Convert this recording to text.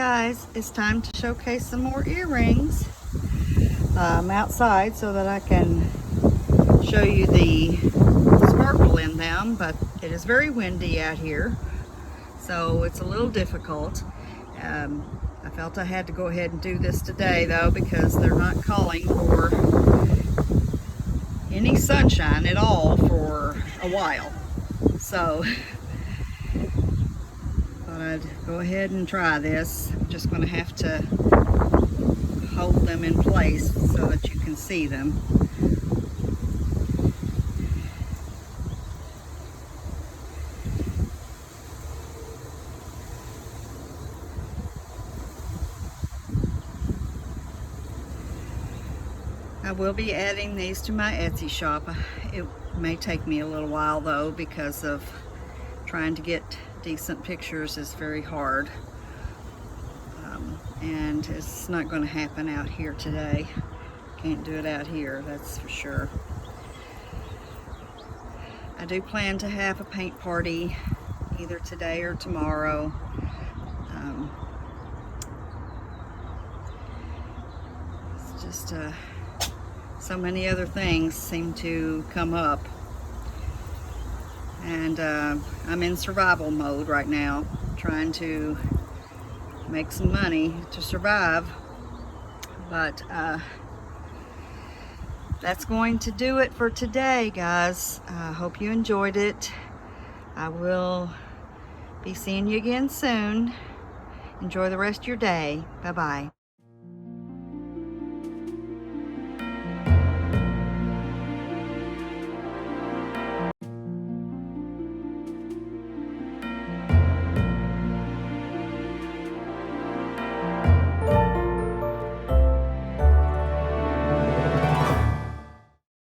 guys, it's time to showcase some more earrings. I'm outside so that I can show you the sparkle in them, but it is very windy out here, so it's a little difficult. I felt I had to go ahead and do this today though, because they're not calling for any sunshine at all for a while. So thought I'd go ahead and try this. I'm just going to have to hold them in place so that you can see them. I will be adding these to my Etsy shop. It may take me a little while though, because of trying to get decent pictures is very hard. And it's not going to happen out here today. Can't do it out here, that's for sure. I do plan to have a paint party either today or tomorrow. It's just so many other things seem to come up, and I'm in survival mode right now, trying to make some money to survive. But that's going to do it for today, guys. I hope you enjoyed it. I will be seeing you again soon. Enjoy the rest of your day. Bye-bye.